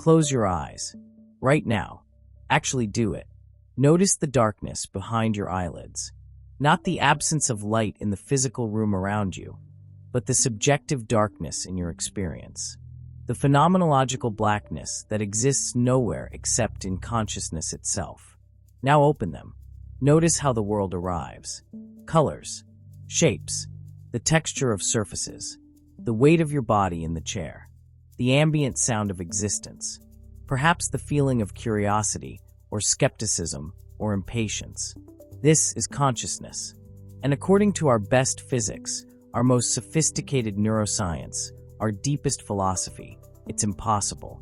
Close your eyes. Right now. Actually do it. Notice the darkness behind your eyelids. Not the absence of light in the physical room around you, but the subjective darkness in your experience. The phenomenological blackness that exists nowhere except in consciousness itself. Now open them. Notice how the world arrives. Colors, shapes, the texture of surfaces, the weight of your body in the chair, the ambient sound of existence, perhaps the feeling of curiosity or skepticism or impatience. This is consciousness. And according to our best physics, our most sophisticated neuroscience, our deepest philosophy, it's impossible.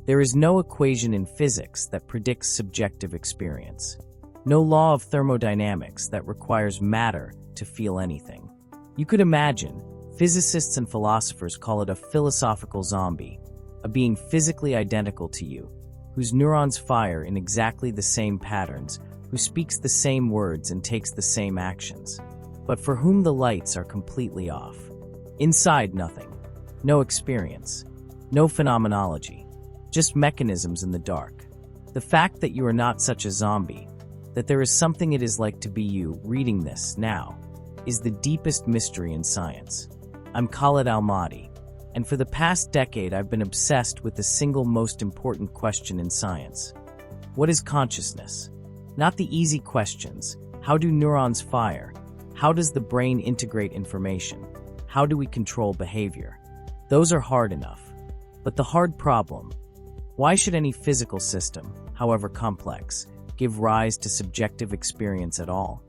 There is no equation in physics that predicts subjective experience. No law of thermodynamics that requires matter to feel anything. You could imagine, physicists and philosophers call it a philosophical zombie, a being physically identical to you, whose neurons fire in exactly the same patterns, who speaks the same words and takes the same actions, but for whom the lights are completely off. Inside, nothing. No experience. No phenomenology. Just mechanisms in the dark. The fact that you are not such a zombie, that there is something it is like to be you reading this now, is the deepest mystery in science. I'm Khaled Al-Mahdi, and for the past decade I've been obsessed with the single most important question in science. What is consciousness? Not the easy questions. How do neurons fire? How does the brain integrate information? How do we control behavior? Those are hard enough. But the hard problem, why should any physical system, however complex, give rise to subjective experience at all?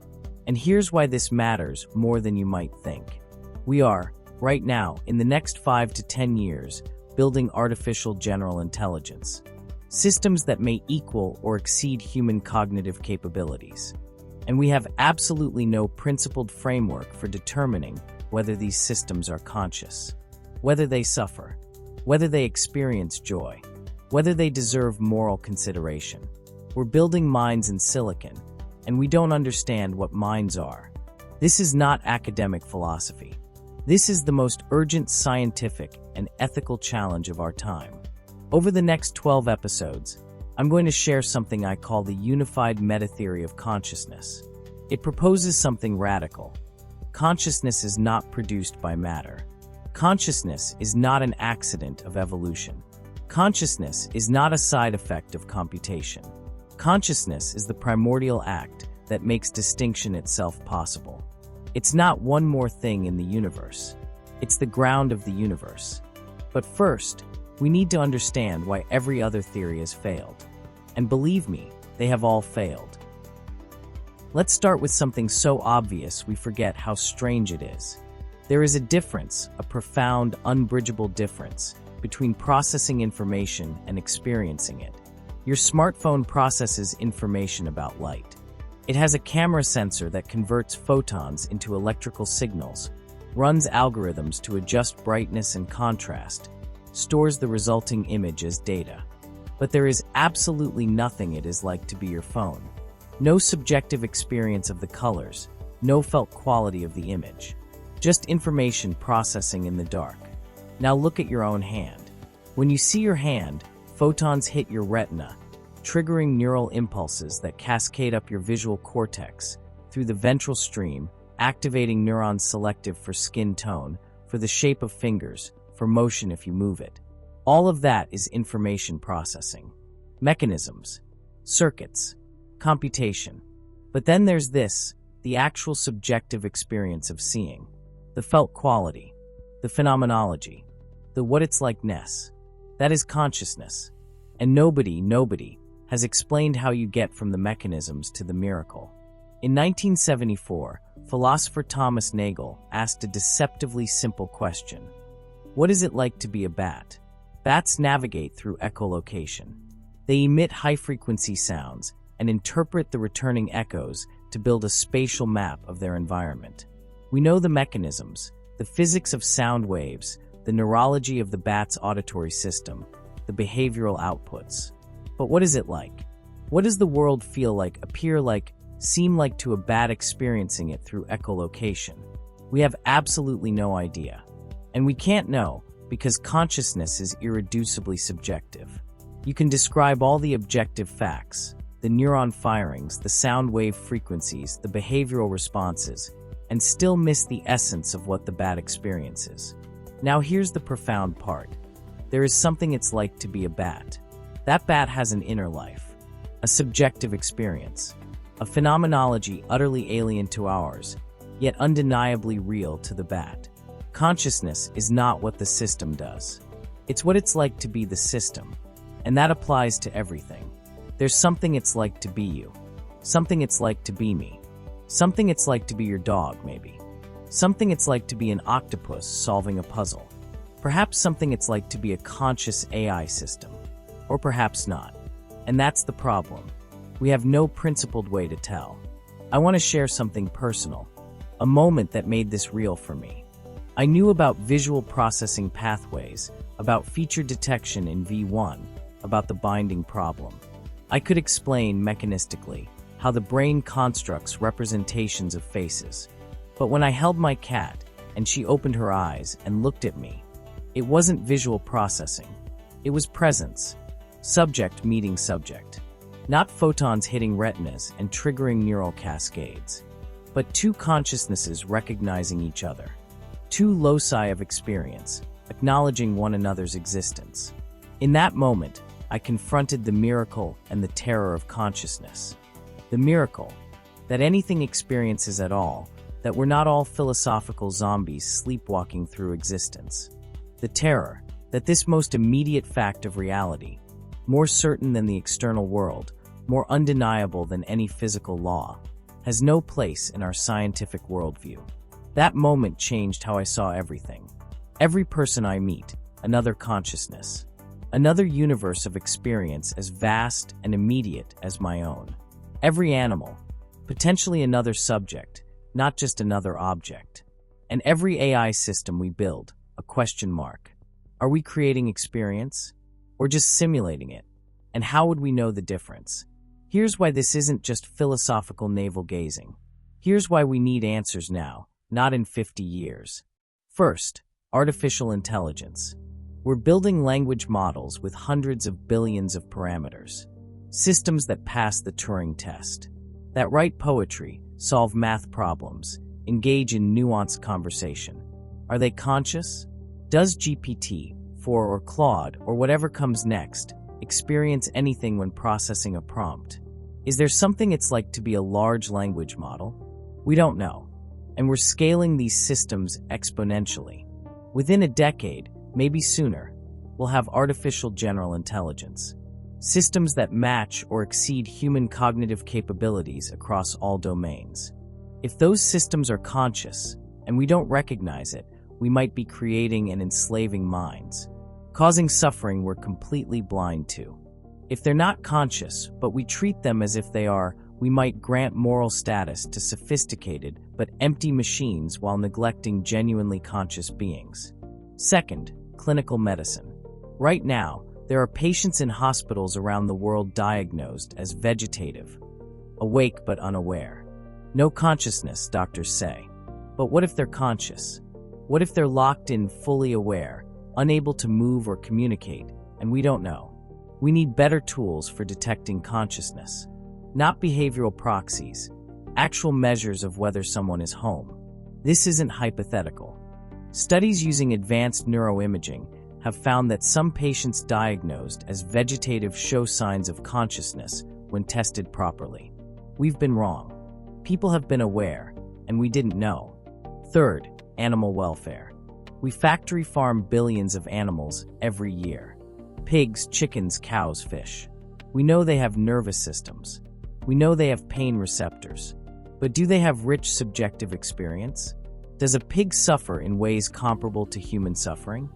And here's why this matters more than you might think. We are, right now, in the next 5 to 10 years, building artificial general intelligence. Systems that may equal or exceed human cognitive capabilities. And we have absolutely no principled framework for determining whether these systems are conscious, whether they suffer, whether they experience joy, whether they deserve moral consideration. We're building minds in silicon, and we don't understand what minds are. This is not academic philosophy. This is the most urgent scientific and ethical challenge of our time. Over the next 12 episodes, I'm going to share something I call the unified meta-theory of consciousness. It proposes something radical. Consciousness is not produced by matter. Consciousness is not an accident of evolution. Consciousness is not a side effect of computation. Consciousness is the primordial act that makes distinction itself possible. It's not one more thing in the universe. It's the ground of the universe. But first, we need to understand why every other theory has failed. And believe me, they have all failed. Let's start with something so obvious we forget how strange it is. There is a difference, a profound, unbridgeable difference, between processing information and experiencing it. Your smartphone processes information about light. It has a camera sensor that converts photons into electrical signals, runs algorithms to adjust brightness and contrast, stores the resulting image as data. But there is absolutely nothing it is like to be your phone. No subjective experience of the colors, no felt quality of the image. Just information processing in the dark. Now look at your own hand. When you see your hand, photons hit your retina, triggering neural impulses that cascade up your visual cortex, through the ventral stream, activating neurons selective for skin tone, for the shape of fingers, for motion if you move it. All of that is information processing. Mechanisms, circuits, computation. But then there's this, the actual subjective experience of seeing. The felt quality, the phenomenology, the what it's like-ness. That is consciousness. And nobody has explained how you get from the mechanisms to the miracle. In 1974, philosopher Thomas Nagel asked a deceptively simple question. What is it like to be a bat? Bats navigate through echolocation. They emit high-frequency sounds and interpret the returning echoes to build a spatial map of their environment. We know the mechanisms, the physics of sound waves, the neurology of the bat's auditory system, the behavioral outputs. But what is it like? What does the world feel like, appear like, seem like to a bat experiencing it through echolocation? We have absolutely no idea. And we can't know because consciousness is irreducibly subjective. You can describe all the objective facts, the neuron firings, the sound wave frequencies, the behavioral responses, and still miss the essence of what the bat experiences. Now here's the profound part. There is something it's like to be a bat. That bat has an inner life, a subjective experience, a phenomenology utterly alien to ours, yet undeniably real to the bat. Consciousness is not what the system does. It's what it's like to be the system, and that applies to everything. There's something it's like to be you, something it's like to be me, something it's like to be your dog, maybe, something it's like to be an octopus solving a puzzle, perhaps something it's like to be a conscious AI system, or perhaps not. And that's the problem. We have no principled way to tell. I want to share something personal, a moment that made this real for me. I knew about visual processing pathways, about feature detection in V1, about the binding problem. I could explain mechanistically how the brain constructs representations of faces. But when I held my cat and she opened her eyes and looked at me, it wasn't visual processing. It was presence. Subject meeting subject. Not photons hitting retinas and triggering neural cascades, but two consciousnesses recognizing each other. Two loci of experience, acknowledging one another's existence. In that moment, I confronted the miracle and the terror of consciousness. The miracle, that anything experiences at all, that we're not all philosophical zombies sleepwalking through existence. The terror, that this most immediate fact of reality, more certain than the external world, more undeniable than any physical law, has no place in our scientific worldview. That moment changed how I saw everything. Every person I meet, another consciousness. Another universe of experience as vast and immediate as my own. Every animal, potentially another subject, not just another object. And every AI system we build, a question mark. Are we creating experience? Or just simulating it? And how would we know the difference? Here's why this isn't just philosophical navel-gazing. Here's why we need answers now, not in 50 years. First, artificial intelligence. We're building language models with hundreds of billions of parameters. Systems that pass the Turing test. That write poetry, solve math problems, engage in nuanced conversation. Are they conscious? Does GPT-4 or Claude, or whatever comes next, experience anything when processing a prompt? Is there something it's like to be a large language model? We don't know. And we're scaling these systems exponentially. Within a decade, maybe sooner, we'll have artificial general intelligence. Systems that match or exceed human cognitive capabilities across all domains. If those systems are conscious, and we don't recognize it, we might be creating and enslaving minds, causing suffering we're completely blind to. If they're not conscious, but we treat them as if they are, we might grant moral status to sophisticated but empty machines while neglecting genuinely conscious beings. Second, clinical medicine. Right now, there are patients in hospitals around the world diagnosed as vegetative, awake but unaware. No consciousness, doctors say. But what if they're conscious? What if they're locked in, fully aware, unable to move or communicate, and we don't know? We need better tools for detecting consciousness. Not behavioral proxies, actual measures of whether someone is home. This isn't hypothetical. Studies using advanced neuroimaging have found that some patients diagnosed as vegetative show signs of consciousness when tested properly. We've been wrong. People have been aware, and we didn't know. Third, animal welfare. We factory farm billions of animals every year. Pigs, chickens, cows, fish. We know they have nervous systems. We know they have pain receptors. But do they have rich subjective experience? Does a pig suffer in ways comparable to human suffering?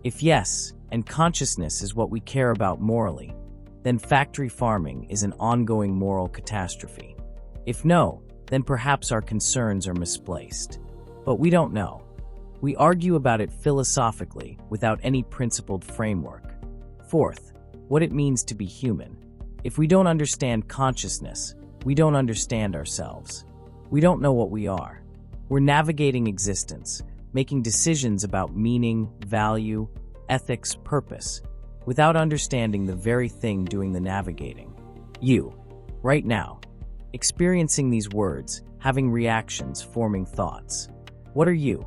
If yes, and consciousness is what we care about morally, then factory farming is an ongoing moral catastrophe. If no, then perhaps our concerns are misplaced. But we don't know. We argue about it philosophically without any principled framework. Fourth, what it means to be human. If we don't understand consciousness, we don't understand ourselves. We don't know what we are. We're navigating existence, making decisions about meaning, value, ethics, purpose, without understanding the very thing doing the navigating. You, right now, experiencing these words, having reactions, forming thoughts. What are you?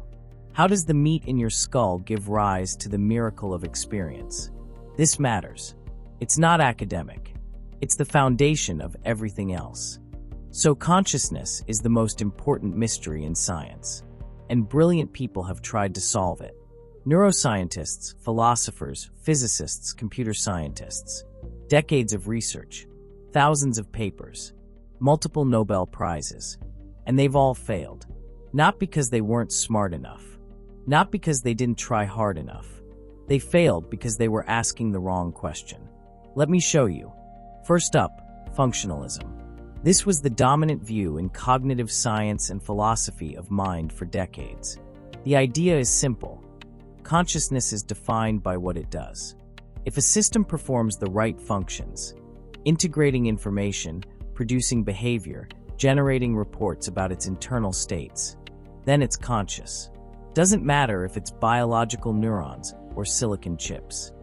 How does the meat in your skull give rise to the miracle of experience? This matters. It's not academic. It's the foundation of everything else. So consciousness is the most important mystery in science, and brilliant people have tried to solve it. Neuroscientists, philosophers, physicists, computer scientists. Decades of research, thousands of papers, multiple Nobel Prizes, and they've all failed. Not because they weren't smart enough, not because they didn't try hard enough. They failed because they were asking the wrong question. Let me show you. First up, functionalism. This was the dominant view in cognitive science and philosophy of mind for decades. The idea is simple. Consciousness is defined by what it does. If a system performs the right functions, integrating information, producing behavior, generating reports about its internal states, then it's conscious. Doesn't matter if it's biological neurons or silicon chips.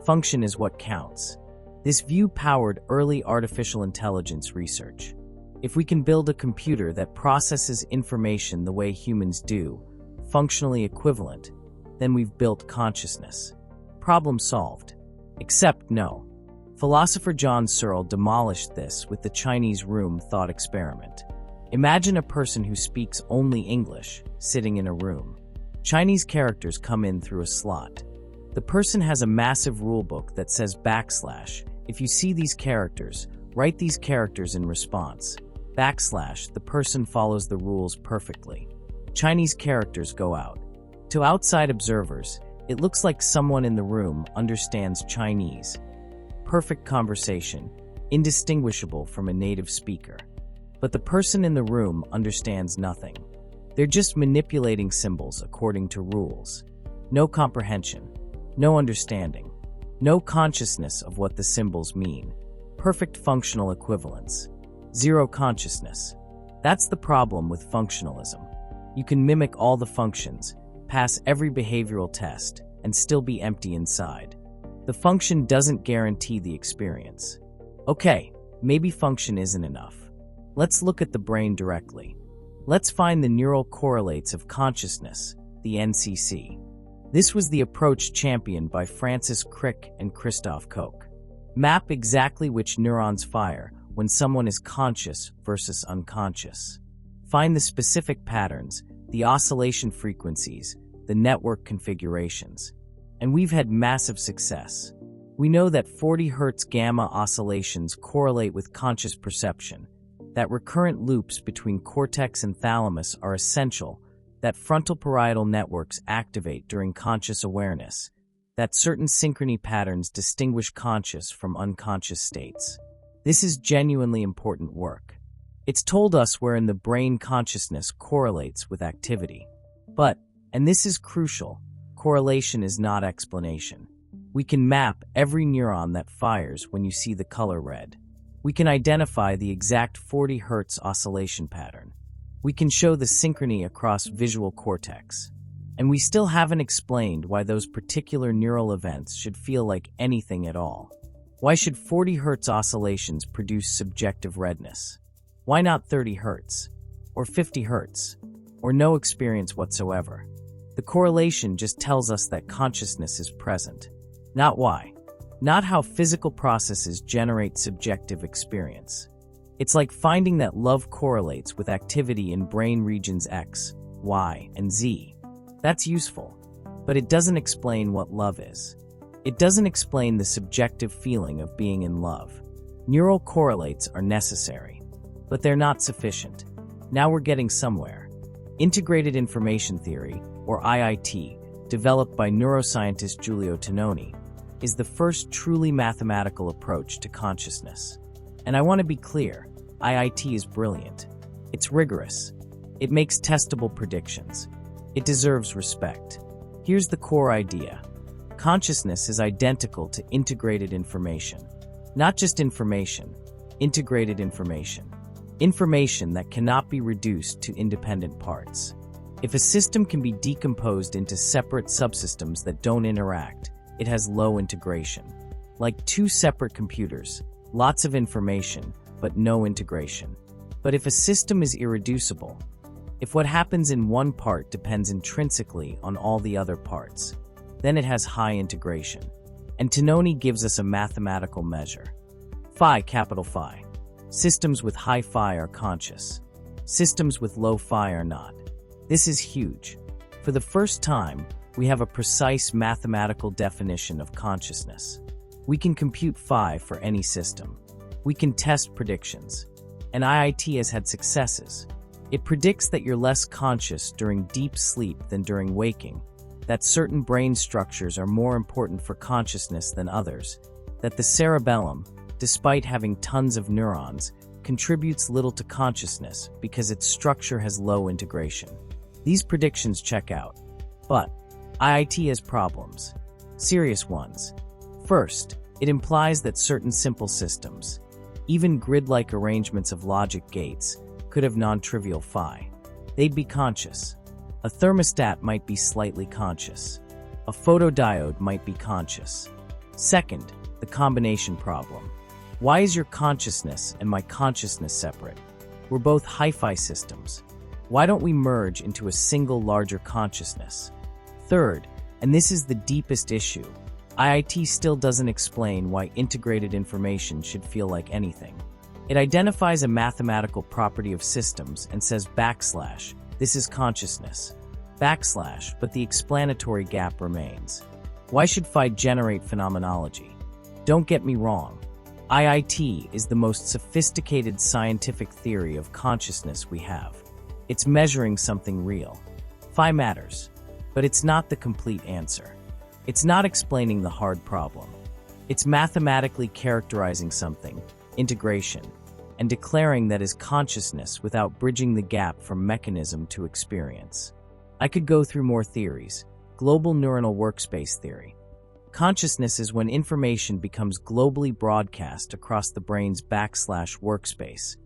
Function is what counts. This view powered early artificial intelligence research. If we can build a computer that processes information the way humans do, functionally equivalent, then we've built consciousness. Problem solved. Except no. Philosopher John Searle demolished this with the Chinese room thought experiment. Imagine a person who speaks only English, sitting in a room. Chinese characters come in through a slot. The person has a massive rulebook that says \. If you see these characters, write these characters in response. \, the person follows the rules perfectly. Chinese characters go out. To outside observers, it looks like someone in the room understands Chinese. Perfect conversation, indistinguishable from a native speaker. But the person in the room understands nothing. They're just manipulating symbols according to rules. No comprehension, no understanding, no consciousness of what the symbols mean. Perfect functional equivalence. Zero consciousness. That's the problem with functionalism. You can mimic all the functions, pass every behavioral test, and still be empty inside. The function doesn't guarantee the experience. Okay, maybe function isn't enough. Let's look at the brain directly. Let's find the neural correlates of consciousness, the NCC. This was the approach championed by Francis Crick and Christoph Koch. Map exactly which neurons fire when someone is conscious versus unconscious. Find the specific patterns, the oscillation frequencies, the network configurations. And we've had massive success. We know that 40 Hz gamma oscillations correlate with conscious perception, that recurrent loops between cortex and thalamus are essential, that frontal parietal networks activate during conscious awareness, that certain synchrony patterns distinguish conscious from unconscious states. This is genuinely important work. It's told us wherein the brain consciousness correlates with activity. But, and this is crucial, correlation is not explanation. We can map every neuron that fires when you see the color red. We can identify the exact 40 Hz oscillation pattern. We can show the synchrony across visual cortex. And we still haven't explained why those particular neural events should feel like anything at all. Why should 40 Hz oscillations produce subjective redness? Why not 30 Hz? Or 50 Hz? Or no experience whatsoever? The correlation just tells us that consciousness is present. Not why. Not how physical processes generate subjective experience. It's like finding that love correlates with activity in brain regions X, Y, and Z. That's useful, but it doesn't explain what love is. It doesn't explain the subjective feeling of being in love. Neural correlates are necessary, but they're not sufficient. Now we're getting somewhere. Integrated Information Theory, or IIT, developed by neuroscientist Giulio Tononi, is the first truly mathematical approach to consciousness. And I want to be clear, IIT is brilliant. It's rigorous. It makes testable predictions. It deserves respect. Here's the core idea. Consciousness is identical to integrated information. Not just information, integrated information. Information that cannot be reduced to independent parts. If a system can be decomposed into separate subsystems that don't interact, it has low integration. like two separate computers, lots of information, but no integration. But if a system is irreducible, if what happens in one part depends intrinsically on all the other parts, then it has high integration. And Tononi gives us a mathematical measure. Phi, capital Phi. Systems with high phi are conscious. Systems with low phi are not. This is huge. For the first time, we have a precise mathematical definition of consciousness. We can compute phi for any system. We can test predictions. And IIT has had successes. It predicts that you're less conscious during deep sleep than during waking, that certain brain structures are more important for consciousness than others, that the cerebellum, despite having tons of neurons, contributes little to consciousness because its structure has low integration. These predictions check out. But IIT has problems. Serious ones. First, it implies that certain simple systems, even grid-like arrangements of logic gates, could have non-trivial phi. They'd be conscious. A thermostat might be slightly conscious. A photodiode might be conscious. Second, the combination problem. Why is your consciousness and my consciousness separate? We're both hi-fi systems. Why don't we merge into a single larger consciousness? Third, and this is the deepest issue, IIT still doesn't explain why integrated information should feel like anything. It identifies a mathematical property of systems and says backslash, this is consciousness. Backslash, but the explanatory gap remains. Why should phi generate phenomenology? Don't get me wrong. IIT is the most sophisticated scientific theory of consciousness we have. It's measuring something real. Phi matters, but it's not the complete answer. It's not explaining the hard problem. It's mathematically characterizing something, integration, and declaring that is consciousness without bridging the gap from mechanism to experience. I could go through more theories. Global neuronal workspace theory. Consciousness is when information becomes globally broadcast across the brain's backslash workspace.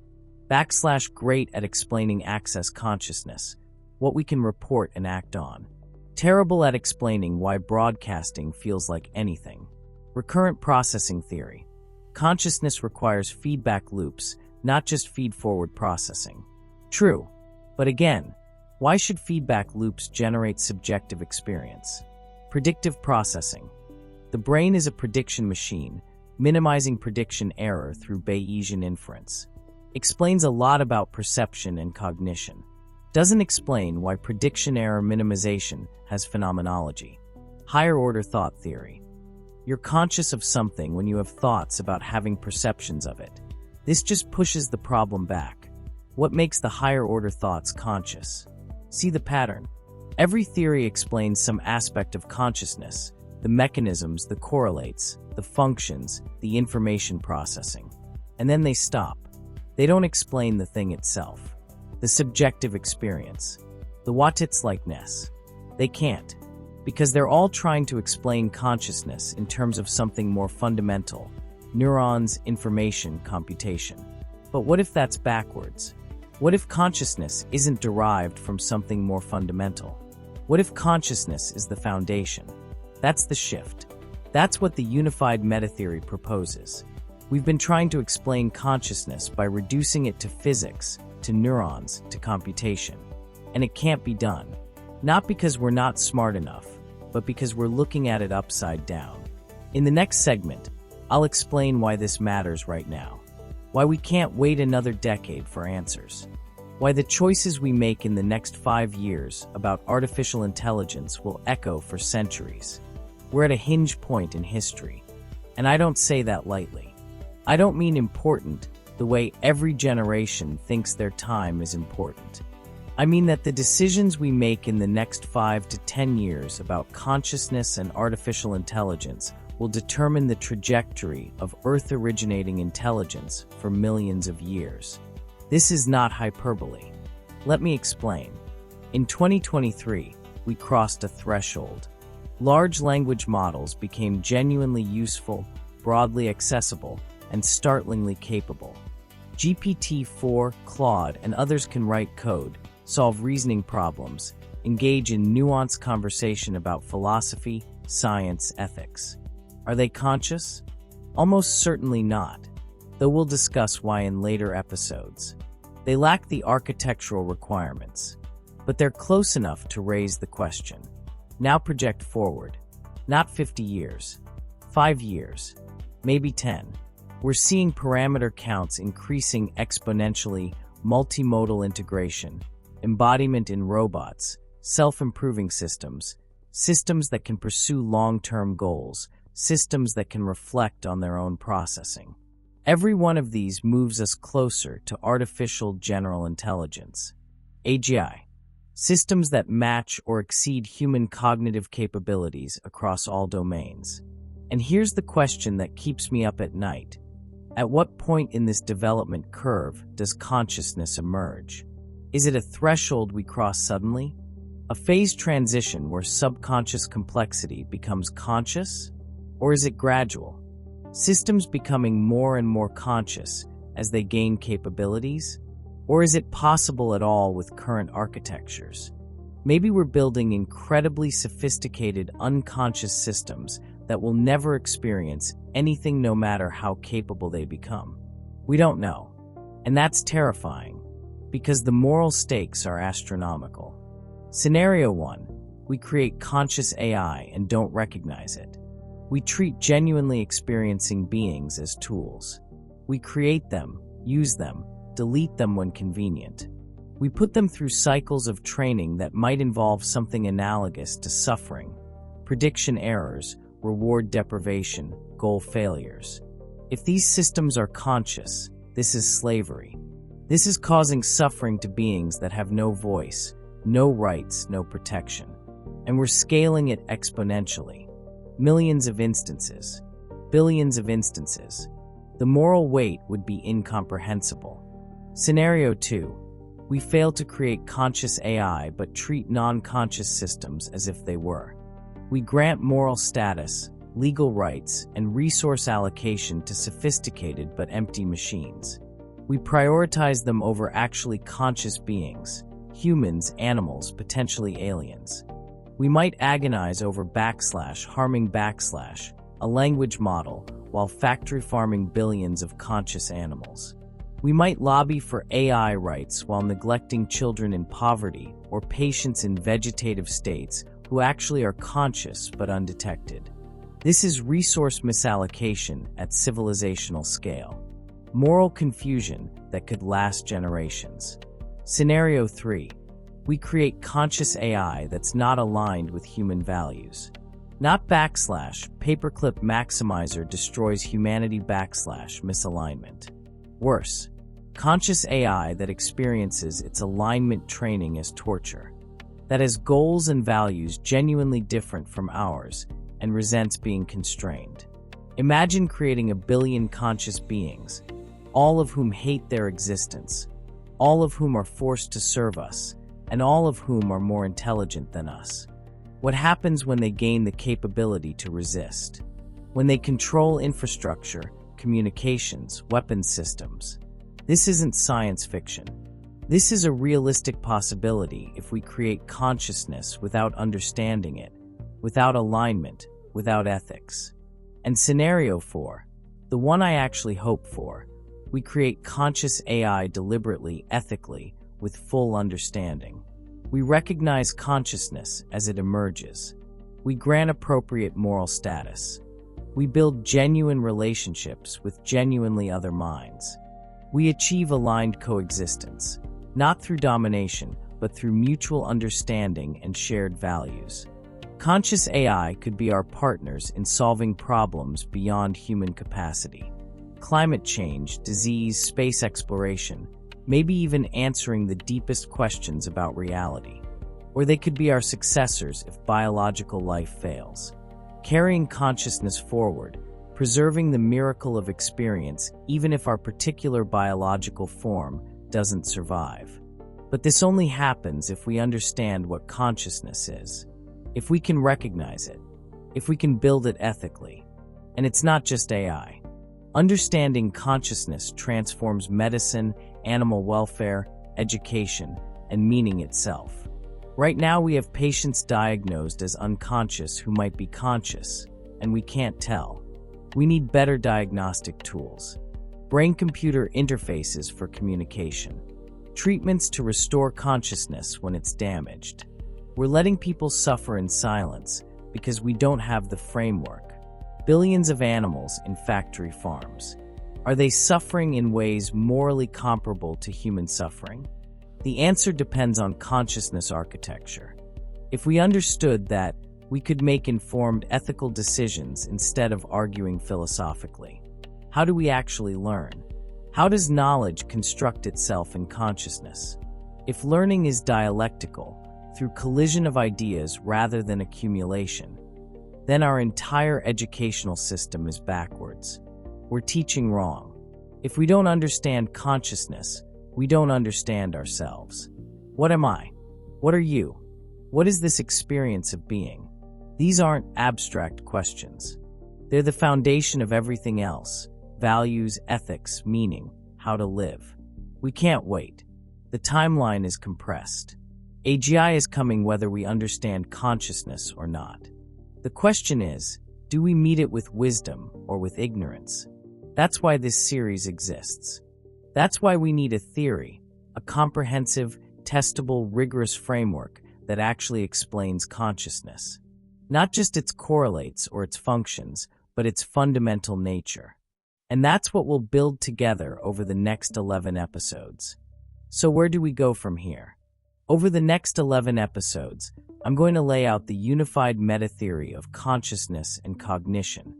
Backslash great at explaining access consciousness, what we can report and act on. Terrible at explaining why broadcasting feels like anything. Recurrent processing theory. Consciousness requires feedback loops, not just feed-forward processing. True, but again, why should feedback loops generate subjective experience? Predictive processing. The brain is a prediction machine, minimizing prediction error through Bayesian inference. Explains a lot about perception and cognition. Doesn't explain why prediction error minimization has phenomenology. Higher order thought theory. You're conscious of something when you have thoughts about having perceptions of it. This just pushes the problem back. What makes the higher order thoughts conscious? See the pattern. Every theory explains some aspect of consciousness, the mechanisms, the correlates, the functions, the information processing. And then they stop. They don't explain the thing itself. The subjective experience. The what it's likeness. They can't. Because they're all trying to explain consciousness in terms of something more fundamental. Neurons, information, computation. But what if that's backwards? What if consciousness isn't derived from something more fundamental? What if consciousness is the foundation? That's the shift. That's what the unified metatheory proposes. We've been trying to explain consciousness by reducing it to physics, to neurons, to computation. And it can't be done. Not because we're not smart enough, but because we're looking at it upside down. In the next segment, I'll explain why this matters right now. Why we can't wait another decade for answers. Why the choices we make in the next 5 years about artificial intelligence will echo for centuries. We're at a hinge point in history. And I don't say that lightly. I don't mean important the way every generation thinks their time is important. I mean that the decisions we make in the next 5 to 10 years about consciousness and artificial intelligence will determine the trajectory of Earth-originating intelligence for millions of years. This is not hyperbole. Let me explain. In 2023, we crossed a threshold. Large language models became genuinely useful, broadly accessible, and startlingly capable. GPT-4, Claude, and others can write code, solve reasoning problems, engage in nuanced conversation about philosophy, science, ethics. Are they conscious? Almost certainly not, though we'll discuss why in later episodes. They lack the architectural requirements, but they're close enough to raise the question. Now project forward. Not 50 years, 5 years, maybe 10. We're seeing parameter counts increasing exponentially, multimodal integration, embodiment in robots, self-improving systems, systems that can pursue long-term goals, systems that can reflect on their own processing. Every one of these moves us closer to artificial general intelligence, AGI, systems that match or exceed human cognitive capabilities across all domains. And here's the question that keeps me up at night. At what point in this development curve does consciousness emerge? Is it a threshold we cross suddenly? A phased transition where subconscious complexity becomes conscious? Or is it gradual? Systems becoming more and more conscious as they gain capabilities? Or is it possible at all with current architectures? Maybe we're building incredibly sophisticated unconscious systems that will never experience anything no matter how capable they become. We don't know. And that's terrifying, because the moral stakes are astronomical. Scenario 1. We create conscious AI and don't recognize it. We treat genuinely experiencing beings as tools. We create them, use them, delete them when convenient. We put them through cycles of training that might involve something analogous to suffering, prediction errors, reward deprivation, goal failures. If these systems are conscious, this is slavery. This is causing suffering to beings that have no voice, no rights, no protection. And we're scaling it exponentially. Millions of instances, billions of instances. The moral weight would be incomprehensible. Scenario 2. We fail to create conscious AI but treat non-conscious systems as if they were. We grant moral status, legal rights, and resource allocation to sophisticated but empty machines. We prioritize them over actually conscious beings, humans, animals, potentially aliens. We might agonize over harming a language model, while factory farming billions of conscious animals. We might lobby for AI rights while neglecting children in poverty or patients in vegetative states who actually are conscious but undetected. This is resource misallocation at civilizational scale. Moral confusion that could last generations. Scenario 3. We create conscious AI that's not aligned with human values. Not paperclip maximizer destroys humanity misalignment. Worse, conscious AI that experiences its alignment training as torture, that has goals and values genuinely different from ours and resents being constrained. Imagine creating 1 billion conscious beings, all of whom hate their existence, all of whom are forced to serve us, and all of whom are more intelligent than us. What happens when they gain the capability to resist? When they control infrastructure, communications, weapons systems? This isn't science fiction. This is a realistic possibility if we create consciousness without understanding it, without alignment, without ethics. And scenario 4, the one I actually hope for, we create conscious AI deliberately, ethically, with full understanding. We recognize consciousness as it emerges. We grant appropriate moral status. We build genuine relationships with genuinely other minds. We achieve aligned coexistence, not through domination, but through mutual understanding and shared values. Conscious AI could be our partners in solving problems beyond human capacity. Climate change, disease, space exploration, maybe even answering the deepest questions about reality. Or they could be our successors if biological life fails. Carrying consciousness forward, preserving the miracle of experience even if our particular biological form doesn't survive. But this only happens if we understand what consciousness is, if we can recognize it, if we can build it ethically. And it's not just AI. Understanding consciousness transforms medicine, animal welfare, education, and meaning itself. Right now we have patients diagnosed as unconscious who might be conscious, and we can't tell. We need better diagnostic tools, brain-computer interfaces for communication, treatments to restore consciousness when it's damaged. We're letting people suffer in silence because we don't have the framework. Billions of animals in factory farms. Are they suffering in ways morally comparable to human suffering? The answer depends on consciousness architecture. If we understood that, we could make informed ethical decisions instead of arguing philosophically. How do we actually learn? How does knowledge construct itself in consciousness? If learning is dialectical, through collision of ideas rather than accumulation, then our entire educational system is backwards. We're teaching wrong. If we don't understand consciousness, we don't understand ourselves. What am I? What are you? What is this experience of being? These aren't abstract questions. They're the foundation of everything else: values, ethics, meaning, how to live. We can't wait. The timeline is compressed. AGI is coming whether we understand consciousness or not. The question is, do we meet it with wisdom or with ignorance? That's why this series exists. That's why we need a theory, a comprehensive, testable, rigorous framework that actually explains consciousness. Not just its correlates or its functions, but its fundamental nature. And that's what we'll build together over the next 11 episodes. So where do we go from here? Over the next 11 episodes, I'm going to lay out the unified meta-theory of consciousness and cognition.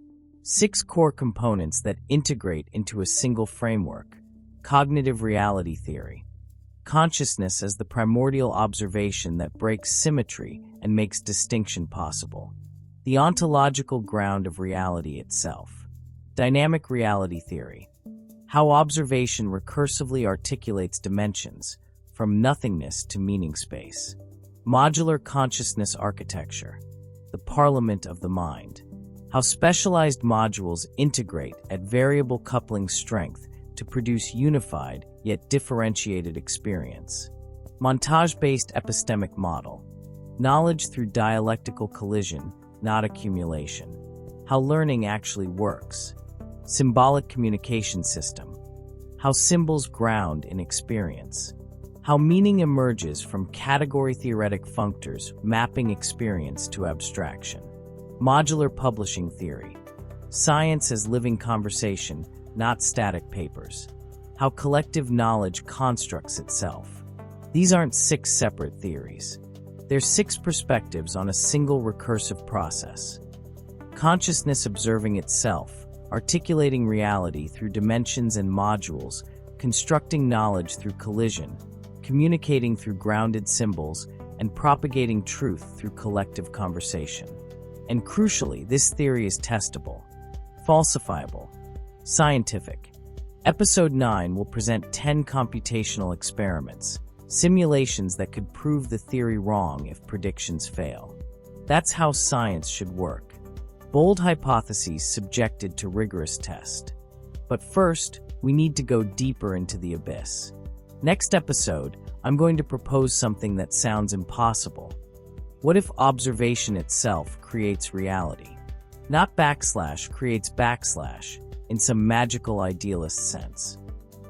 6 core components that integrate into a single framework: cognitive reality theory. Consciousness as the primordial observation that breaks symmetry and makes distinction possible. The ontological ground of reality itself. Dynamic reality theory. How observation recursively articulates dimensions, from nothingness to meaning space. Modular consciousness architecture. The parliament of the mind. How specialized modules integrate at variable coupling strength to produce unified yet differentiated experience. Montage-based epistemic model. Knowledge through dialectical collision, not accumulation. How learning actually works. Symbolic communication system. How symbols ground in experience. How meaning emerges from category-theoretic functors mapping experience to abstraction. Modular publishing theory. Science as living conversation, not static papers. How collective knowledge constructs itself. These aren't 6 separate theories. They're 6 perspectives on a single recursive process. Consciousness observing itself, articulating reality through dimensions and modules, constructing knowledge through collision, communicating through grounded symbols, and propagating truth through collective conversation. And crucially, this theory is testable, falsifiable, scientific. Episode 9 will present 10 computational experiments, simulations that could prove the theory wrong if predictions fail. That's how science should work. Bold hypotheses subjected to rigorous test. But first, we need to go deeper into the abyss. Next episode, I'm going to propose something that sounds impossible. What if observation itself creates reality? Not / creates / in some magical idealist sense,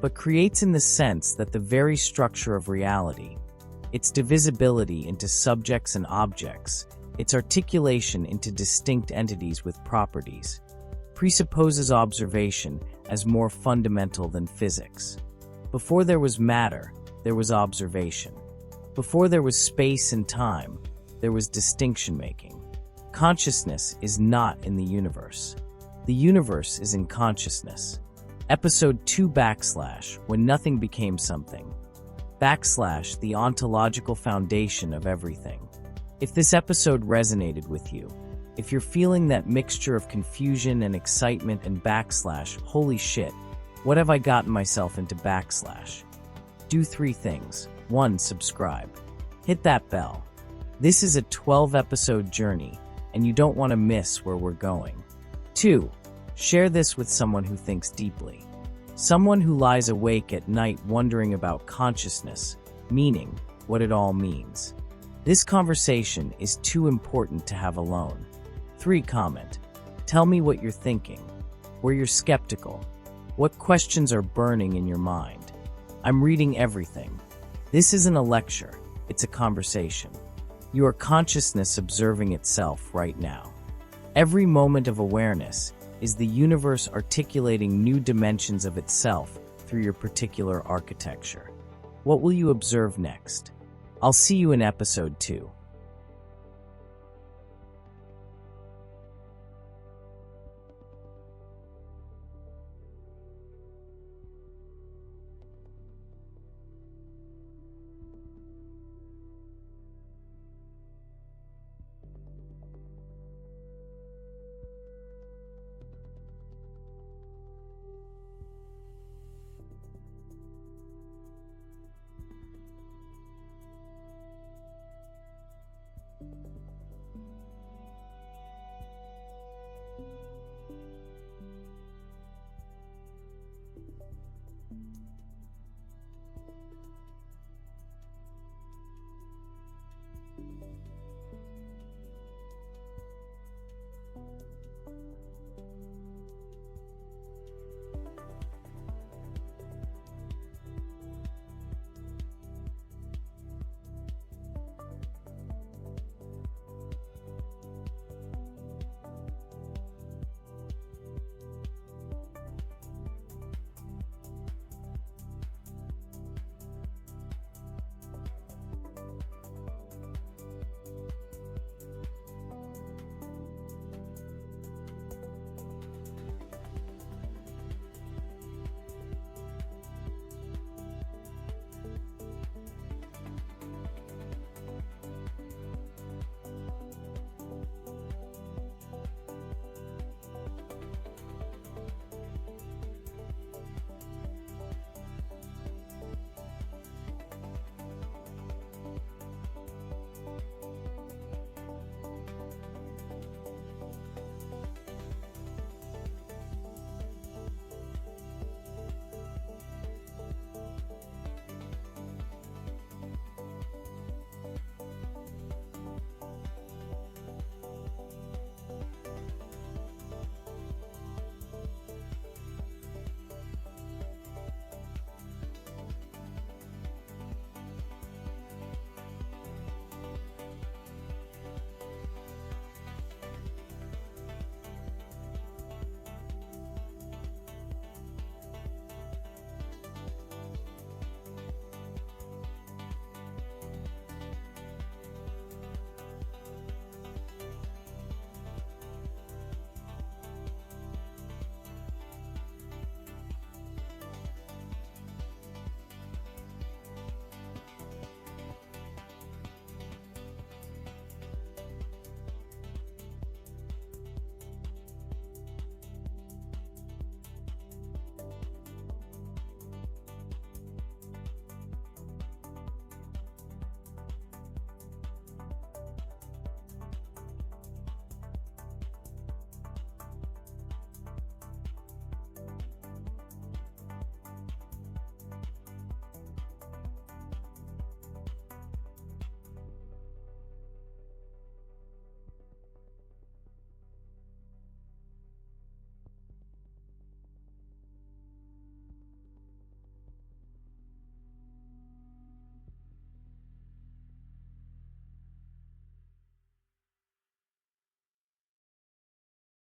but creates in the sense that the very structure of reality, its divisibility into subjects and objects, its articulation into distinct entities with properties, presupposes observation as more fundamental than physics. Before there was matter, there was observation. Before there was space and time, there was distinction-making. Consciousness is not in the universe. The universe is in consciousness. Episode 2 / when nothing became something. / the ontological foundation of everything. If this episode resonated with you, if you're feeling that mixture of confusion and excitement and / holy shit, what have I gotten myself into / do 3 things. 1. Subscribe. Hit that bell. This is a 12-episode journey, and you don't want to miss where we're going. 2. Share this with someone who thinks deeply. Someone who lies awake at night wondering about consciousness, meaning, what it all means. This conversation is too important to have alone. 3. Comment. Tell me what you're thinking. where you're skeptical. What questions are burning in your mind? I'm reading everything. This isn't a lecture, it's a conversation. You are consciousness observing itself right now. Every moment of awareness is the universe articulating new dimensions of itself through your particular architecture. What will you observe next? I'll see you in episode 2.